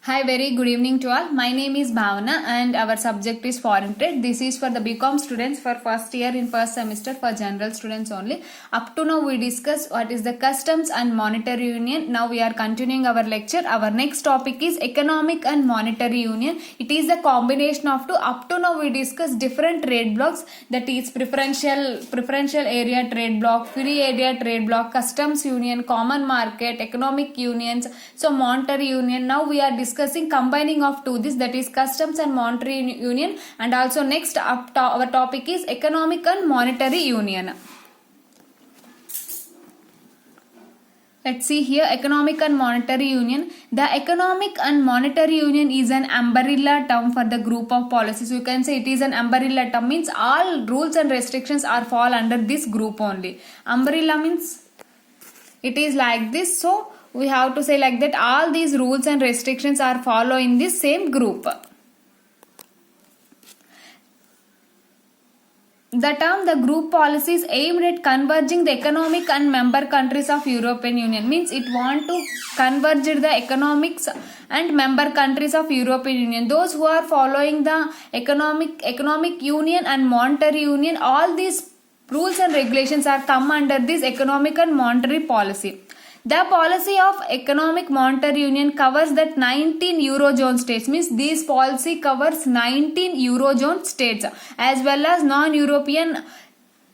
Hi, very good evening to all. My name is Bhavana and our subject is foreign trade. This is for the BCom students for first year in first semester for general students only. Up to now we discuss what is the customs and monetary union. Now we are continuing our lecture. Our next topic is economic and monetary union. It is the combination of two. Up to now we discuss different trade blocks, that is preferential area trade block, free area trade block, customs union, common market, economic unions, so monetary union. Now we are discussing combining of two, this, that is customs and monetary union, and also next our topic is economic and monetary union. Let's see here, economic and monetary union. The economic and monetary union is an umbrella term for the group of policies. You can say it is an umbrella term, means all rules and restrictions are fall under this group only. Umbrella means it is like this, so we have to say like that all these rules and restrictions are follow in this same group. The term the group policy is aimed at converging the economic and member countries of European Union, means it want to converge the economics and member countries of European Union. Those who are following the economic union and monetary union, all these rules and regulations are come under this economic and monetary policy. The policy of economic monetary union covers that 19 Eurozone states, means this policy covers 19 Eurozone states as well as non-European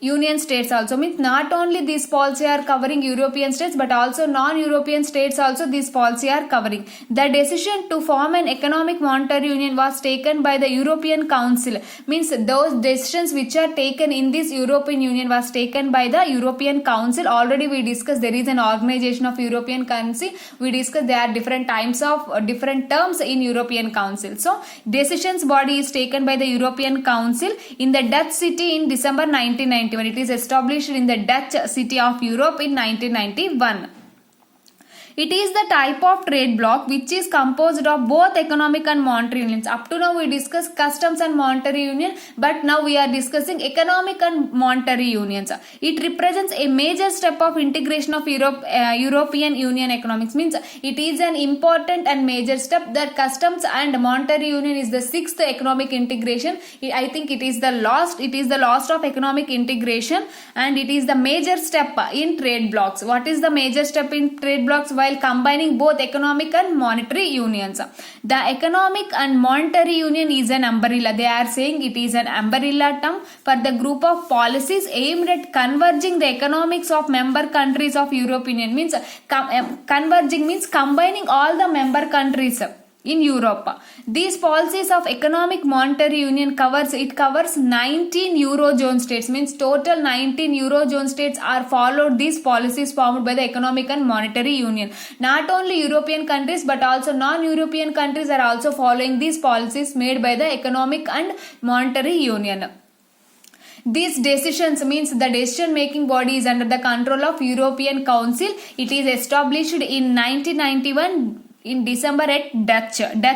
Union states also, means not only this policy are covering European states but also non-European states also this policy are covering. The decision to form an economic monetary union was taken by the European Council, means those decisions which are taken in this European Union was taken by the European Council. Already we discussed there is an organization of European Council. We discussed there are different types of different terms in European Council. So decisions body is taken by the European Council in the Dutch city in December 1990. When it is established in the Dutch city of Europe in 1991. It is the type of trade bloc which is composed of both economic and monetary unions. Up to now we discuss customs and monetary union, but now we are discussing economic and monetary unions. It represents a major step of integration of European Union economics, means it is an important and major step. That customs and monetary union is the sixth economic integration. I think it is the last of economic integration, and it is the major step in trade blocs. What is the major step in trade blocs? While combining both economic and monetary unions. The economic and monetary union is an umbrella. They are saying it is an umbrella term for the group of policies aimed at converging the economics of member countries of European Union. Means converging means combining all the member countries in Europe. These policies of economic monetary union covers 19 Eurozone states, means total 19 Eurozone states are followed these policies formed by the economic and monetary union. Not only European countries but also non-European countries are also following these policies made by the economic and monetary union. These decisions, means the decision making body is under the control of European Council. It is established in 1991 in December at Dutch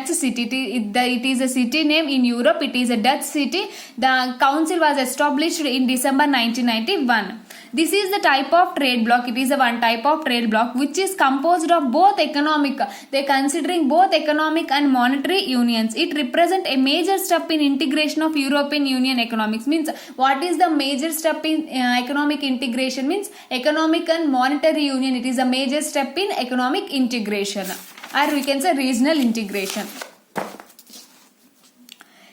city. It is a city name in Europe. It is a Dutch city. The council was established in December 1991. This is the type of trade bloc. It is a one type of trade bloc which is composed of both economic. They considering both economic and monetary unions. It represent a major step in integration of European Union economics. Means what is the major step in economic integration? Means economic and monetary union. It is a major step in economic integration, or we can say regional integration.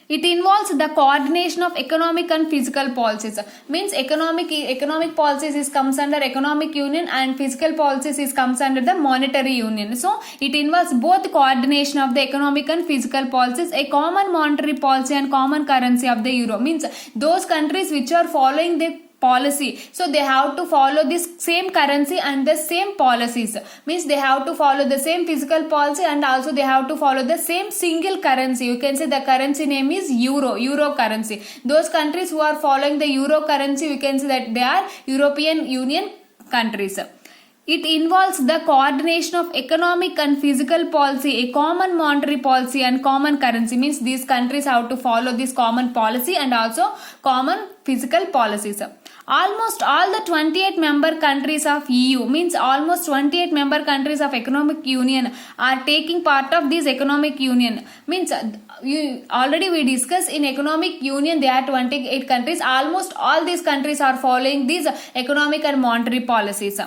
It involves the coordination of economic and physical policies. Means economic policies is comes under economic union, and physical policies is comes under the monetary union. So it involves both coordination of the economic and physical policies, a common monetary policy and common currency of the euro. Means those countries which are following the policy, so they have to follow this same currency and the same policies, means they have to follow the same physical policy and also they have to follow the same single currency. You can say the currency name is euro currency. Those countries who are following the euro currency, we can say that they are European Union countries. It involves the coordination of economic and physical policy, a common monetary policy and common currency. Means these countries have to follow this common policy and also common physical policies. Almost all the 28 member countries of EU, means almost 28 member countries of economic union are taking part of this economic union. Means already we discussed in economic union there are 28 countries. Almost all these countries are following these economic and monetary policies.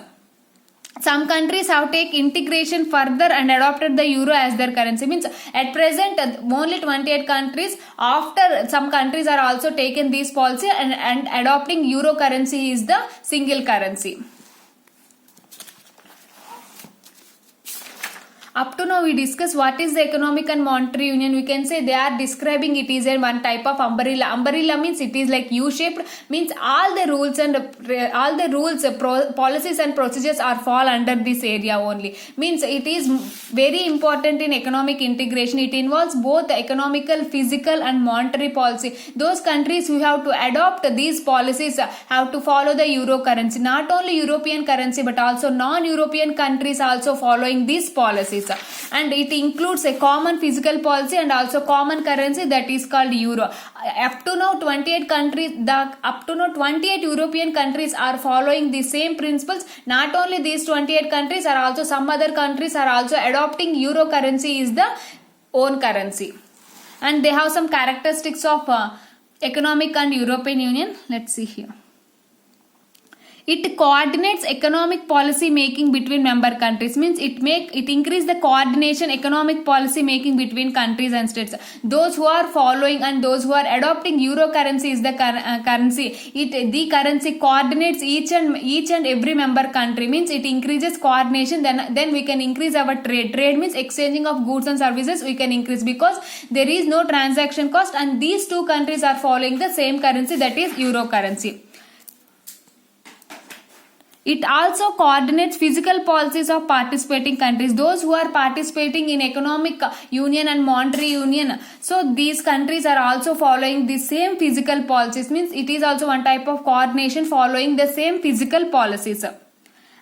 Some countries have taken integration further and adopted the euro as their currency. Means at present only 28 countries. After some countries are also taken this policy and adopting euro currency is the single currency. Up to now we discuss what is the economic and monetary union. We can say they are describing it is a one type of umbrella. Umbrella means it is like U-shaped, means all the rules and policies and procedures are fall under this area only. Means it is very important in economic integration. It involves both economical, physical and monetary policy. Those countries who have to adopt these policies have to follow the euro currency. Not only European currency but also non-European countries also following these policies. And it includes a common physical policy and also common currency that is called euro. Up to now 28 countries, up to now 28 European countries are following the same principles. Not only these 28 countries are also some other countries are also adopting euro currency is the own currency. And they have some characteristics of economic and European Union. Let's see here. It coordinates economic policy making between member countries. Means it increase the coordination economic policy making between countries and states. Those who are following and those who are adopting euro currency is the currency. The currency coordinates each and every member country. Means it increases coordination. Then we can increase our trade. Trade means exchanging of goods and services we can increase because there is no transaction cost and these two countries are following the same currency, that is euro currency. It also coordinates physical policies of participating countries. Those who are participating in economic union and monetary union, so these countries are also following the same physical policies. Means it is also one type of coordination following the same physical policies.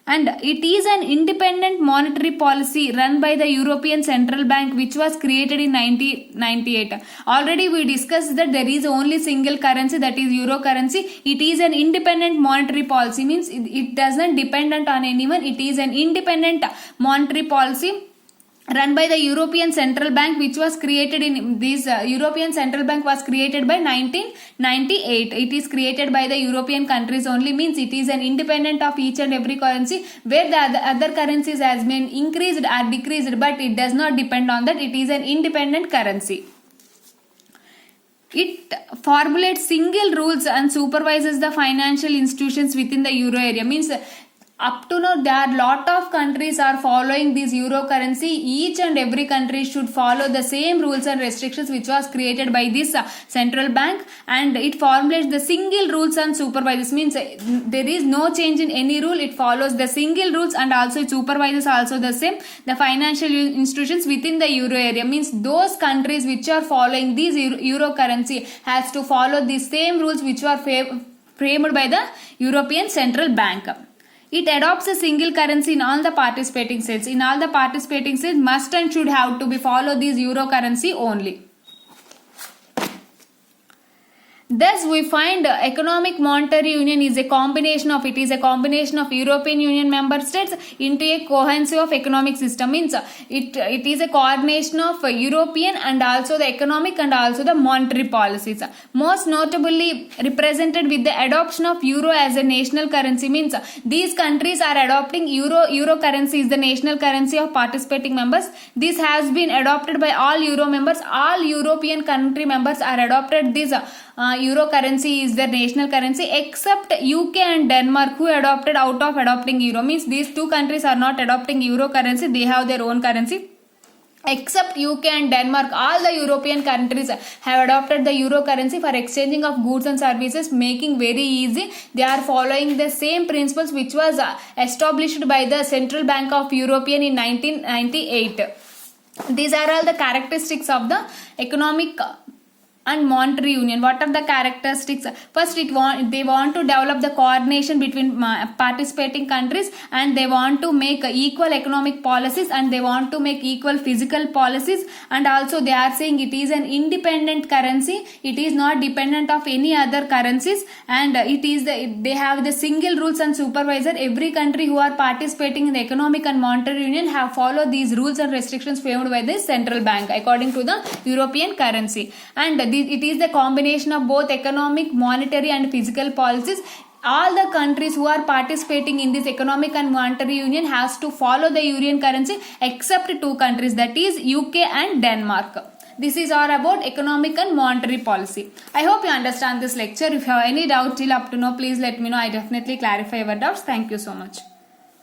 And it is an independent monetary policy run by the European Central Bank, which was created in 1998. Already we discussed that there is only single currency, that is euro currency. It is an independent monetary policy, means it does not dependent on anyone. It is an independent monetary policy run by the European Central Bank, which was created in this European Central Bank was created by 1998. It is created by the European countries only. Means it is an independent of each and every currency, where the other currencies has been increased or decreased, but it does not depend on that. It is an independent currency. It formulates single rules and supervises the financial institutions within the euro area. Means up to now there are lot of countries are following this euro currency. Each and every country should follow the same rules and restrictions which was created by this central bank, and it formulates the single rules and supervises. Means there is no change in any rule. It follows the single rules and also it supervises also the same the financial institutions within the euro area. Means those countries which are following this euro currency has to follow the same rules which were framed by the European Central Bank. It adopts a single currency in all the participating states. In all the participating states must and should have to be follow this euro currency only. Thus we find economic monetary union is a combination of European Union member states into a cohesive of economic system. Means it is a coordination of European and also the economic and also the monetary policies. Most notably represented with the adoption of euro as a national currency. Means these countries are adopting euro currency is the national currency of participating members. This has been adopted by all euro members. All European country members are adopted this euro currency is their national currency, except UK and Denmark, who adopted out of adopting euro. Means these two countries are not adopting euro currency, they have their own currency. Except UK and Denmark, all the European countries have adopted the euro currency for exchanging of goods and services, making very easy. They are following the same principles which was established by the Central Bank of European in 1998. These are all the characteristics of the economic and monetary union. What are the characteristics? First, they want to develop the coordination between participating countries, and they want to make equal economic policies, and they want to make equal physical policies, and also they are saying it is an independent currency, it is not dependent of any other currencies, and they have the single rules and supervisor. Every country who are participating in the economic and monetary union have followed these rules and restrictions framed by the central bank according to the European currency. And it is the combination of both economic, monetary and physical policies. All the countries who are participating in this economic and monetary union has to follow the European currency except two countries, that is UK and Denmark. This is all about economic and monetary policy. I hope you understand this lecture. If you have any doubt till up to now, please let me know. I definitely clarify your doubts. Thank you so much.